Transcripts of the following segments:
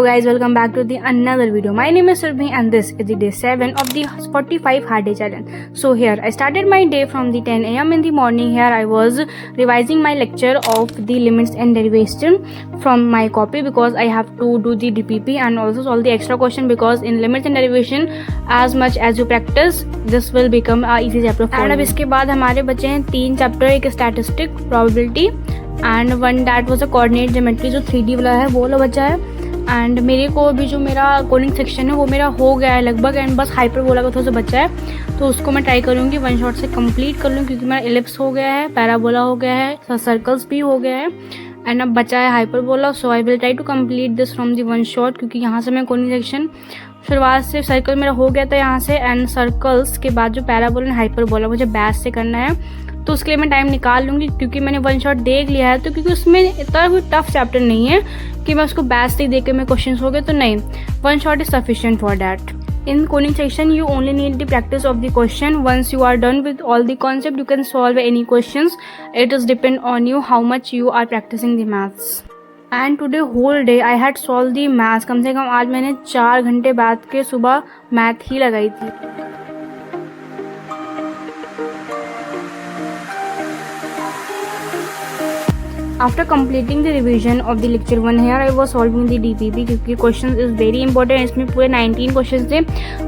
guys, welcome back to the another video. My name is Surbhi and this is the day 7 of the 45 hard day challenge. So here I started my day from the 10 a.m. in the morning. Here I was revising my lecture of the limits and derivation from my copy because I have to do the DPP and also solve the extra question because in limits and derivation as much as you practice this will become a easy chapter for you. And अब इसके बाद हमारे बचे हैं 3 chapter, एक statistic, probability and one that was a coordinate geometry जो 3D वाला है वो वाला बचा है. एंड मेरे को अभी जो मेरा कोडिंग सेक्शन है वो मेरा हो गया है लगभग एंड बस हाइपरबोला का थोड़ा सा बचा है तो उसको मैं ट्राई करूँगी वन शॉट से कंप्लीट कर लूँ क्योंकि मेरा एलिप्स हो गया है, पैराबोला हो गया है, सर्कल्स भी हो गया है एंड अब बचा है hyperbola. So I will try to complete this from the one shot क्योंकि यहाँ से मैं कोडिंग सेक्शन शुरुआत से सर्कल मेरा हो गया था यहाँ से एंड सर्कल्स के बाद जो पैराबोला एंड हाइपरबोला मुझे बैच से करना है तो उसके लिए मैं टाइम निकाल लूँगी क्योंकि मैंने वन शॉट देख लिया है. तो क्योंकि उसमें इतना कोई टफ चैप्टर नहीं है कि मैं उसको बैच से देख के मेरे क्वेश्चन हो गए तो नहीं, one shot is sufficient for that. In coding section you only need the practice of the question. Once you are done with all the concept you can solve any questions. It is depend on you how much you are practicing the maths. And today whole day I had solved the maths. कम से कम आज मैंने 4 घंटे बैठ के सुबह math ही लगाई थी. After completing the revision of the lecture 1 here I was solving the DPP क्योंकि questions is very important. इसमें पूरे 19 questions थे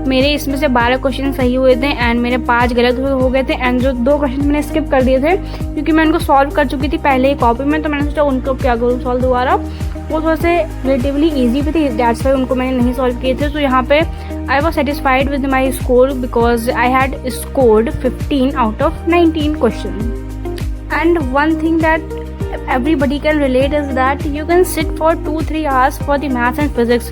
मेरे, इसमें से 12 क्वेश्चन सही हुए थे एंड मेरे 5 गलत हो गए थे एंड जो 2 क्वेश्चन मैंने स्किप कर दिए थे क्योंकि मैं उनको सॉल्व कर चुकी थी पहले ही कॉपी में तो मैंने सोचा उनको क्या करूँ सॉल्व दोबारा. वो थोड़ा से रिलेटिवली ईजी भी थे दैट्स वाई उनको मैंने नहीं सॉल्व किए थे. तो यहाँ पे I was satisfied with my score because I had scored 15 out of 19 question. And one thing that everybody can relate is that you can sit for 2-3 hours for the maths and physics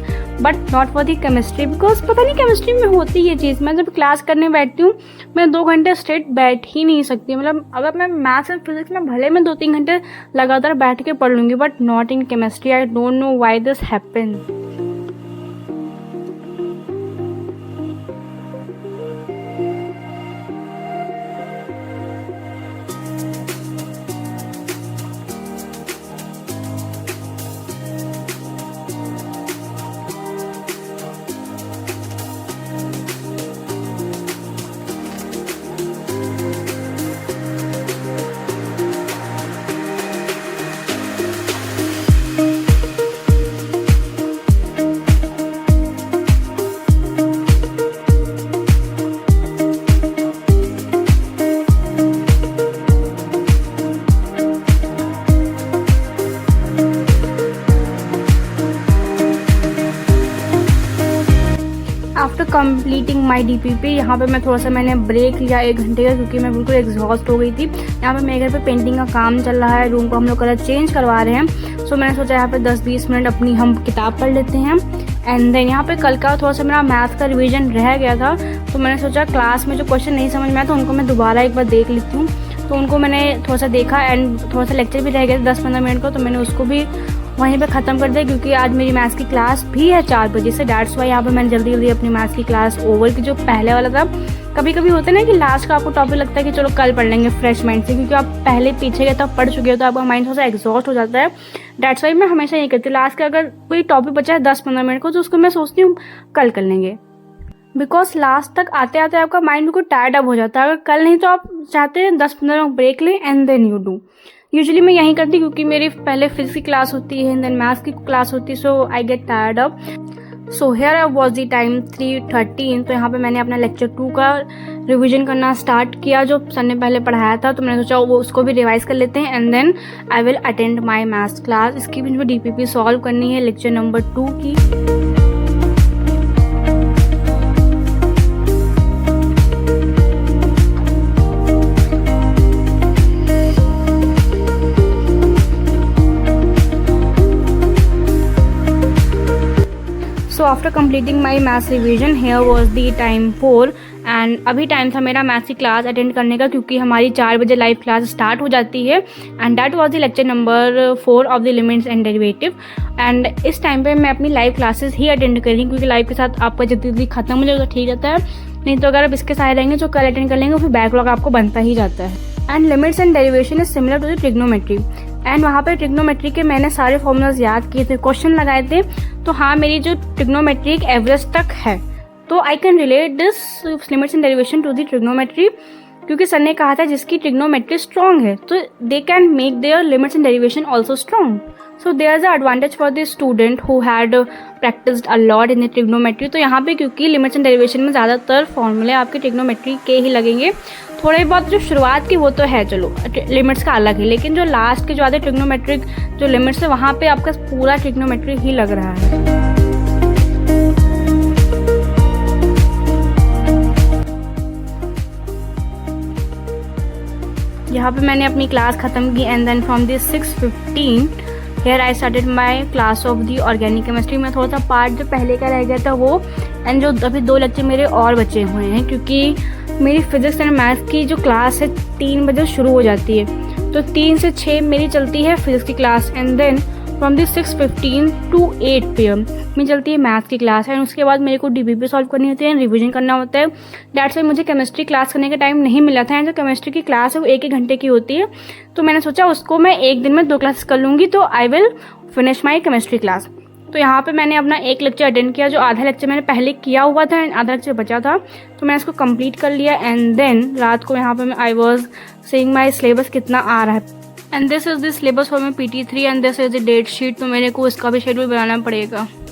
but not for the chemistry because पता नहीं chemistry में होती ये चीज़. मैं जब class करने बैठती हूँ मैं 2 घंटे स्ट्रेट बैठ ही नहीं सकती. मतलब अगर मैं मैथ्स एंड फिजिक्स में भले मैं 2-3 घंटे लगातार बैठ के पढ़ लूँगी but not in chemistry. I don't know why this happen. After completing my DPP यहाँ पे मैं थोड़ा सा मैंने ब्रेक लिया 1 घंटे का क्योंकि मैं बिल्कुल एग्जॉस्ट हो गई थी. यहाँ पे मेरे घर पे पेंटिंग का काम चल रहा है, रूम को हम लोग कलर चेंज करवा रहे हैं. सो मैंने सोचा यहाँ पे 10-20 मिनट अपनी हम किताब पढ़ लेते हैं एंड देन यहाँ पे कल का थोड़ा सा मेरा मैथ का रिवीजन रह गया था तो मैंने सोचा क्लास में जो क्वेश्चन नहीं समझ में आया तो उनको मैं दोबारा एक बार देख लेती हूँ. तो उनको मैंने थोड़ा सा देखा एंड थोड़ा सा लेक्चर भी रह गया था 10-15 मिनट का तो मैंने उसको भी वहीं पे ख़त्म कर दिया क्योंकि आज मेरी मैथ्स की क्लास भी है 4 बजे से. दैट्स वाई यहाँ पे मैंने जल्दी जल्दी अपनी मैथ्स की क्लास ओवर की जो पहले वाला था. कभी कभी होता है ना कि लास्ट का आपको टॉपिक लगता है कि चलो कल पढ़ लेंगे फ्रेश माइंड से क्योंकि आप पहले पीछे गए तब पढ़ चुके हो तो आपका माइंड थोड़ा सा एग्जॉस्ट हो जाता है. दैट्स वाई मैं हमेशा यही करती हूँ लास्ट का अगर कोई टॉपिक बचा है 10-15 मिनट को तो उसको मैं सोचती हूँ कल कर लेंगे बिकॉज लास्ट तक आते आते आपका माइंड बिल्कुल टायर्ड अप हो जाता है. अगर कल नहीं तो आप चाहते हैं 10-15 मिनट ब्रेक लें and then you do. Usually मैं यही करती क्योंकि मेरी पहले फिजिक्स की क्लास होती है देन मैथ्स की क्लास होती है so I get tired up. So here was the time 3:13. तो यहाँ पे मैंने अपना लेक्चर 2 का रिवीजन करना स्टार्ट किया जो सर ने पहले पढ़ाया था तो मैंने सोचा वो उसको भी रिवाइज कर लेते हैं and then I will attend my maths class. इसकी भी मुझे DPP सॉल्व करनी है लेक्चर नंबर 2 की. So after completing my maths revision here was the time 4 and अभी टाइम था मेरा मैथ्स की क्लास अटेंड करने का क्योंकि हमारी 4 बजे लाइव क्लास स्टार्ट हो जाती है and that was the lecture number 4 of the limits and derivative. And इस टाइम पे मैं अपनी लाइव क्लासेस ही अटेंड कर रही हूँ क्योंकि लाइव के साथ आपका जल्दी जल्दी खत्म हो जाए तो ठीक रहता है, नहीं तो अगर आप इसके साथ रहेंगे जो कल अटेंड कर लेंगे फिर बैकलॉग आपको बनता ही जाता है. And limits and derivation is similar to the trigonometry and वहाँ पे ट्रिग्नोमेट्री के मैंने सारे फॉर्मूलाज याद किए थे, क्वेश्चन लगाए थे। तो हाँ, मेरी जो ट्रिग्नोमेट्री एक एवरेज तक है, तो I can relate this limits and derivation to the trigonometry, क्योंकि सर ने कहा था जिसकी ट्रिग्नोमेट्री स्ट्रॉन्ग है तो they can make their limits and derivation also strong. So there is a advantage for the student who had practised a lot in the trigonometry. तो यहाँ पे क्योंकि लिमिट्स एंड डेरिवेशन में ज़्यादातर फॉर्मूले आपके ट्रिग्नोमेट्री के ही लगेंगे, थोड़े बहुत जो शुरुआत की वो तो है, चलो लिमिट्स का अलग है, लेकिन जो लास्ट के जो आधे ट्रिग्नोमेट्रिक जो लिमिट्स है वहाँ पे आपका पूरा ट्रिग्नोमेट्री ही लग रहा है। यहाँ पे मैंने अपनी क्लास ख़त्म की and then from the 6:15 here I started my class of the organic chemistry में थोड़ा सा पार्ट जो पहले का रह गया था वो, एंड जो अभी 2 लेक्चर मेरे और बचे हुए हैं, क्योंकि मेरी फिजिक्स एंड मैथ्स की जो क्लास है 3 बजे शुरू हो जाती है। तो 3 से 6 मेरी चलती है फिजिक्स की class, and then from the 6:15 to 8 PM में चलती है मैथ्स की क्लास, एंड उसके बाद मेरे को DBP सॉल्व करनी होती है, रिवीजन करना होता है। दैट्स वाई मुझे केमिस्ट्री क्लास करने का टाइम नहीं मिला था, एंड जो केमिस्ट्री की क्लास है वो 1-1 घंटे की होती है। तो मैंने सोचा उसको मैं एक दिन में 2 क्लासेस कर लूँगी, तो I will finish my chemistry class. तो यहाँ पे मैंने अपना एक लेक्चर अटेंड किया, जो आधा लेक्चर मैंने पहले किया हुआ था एंड आधा लेक्चर बचा था, तो मैंने इसको कंप्लीट कर लिया। एंड देन रात को यहाँ पे I was seeing my syllabus कितना आ रहा है, and this is the syllabus for my PT3 and this is the date sheet. तो मेरे को इसका भी शेड्यूल बनाना पड़ेगा।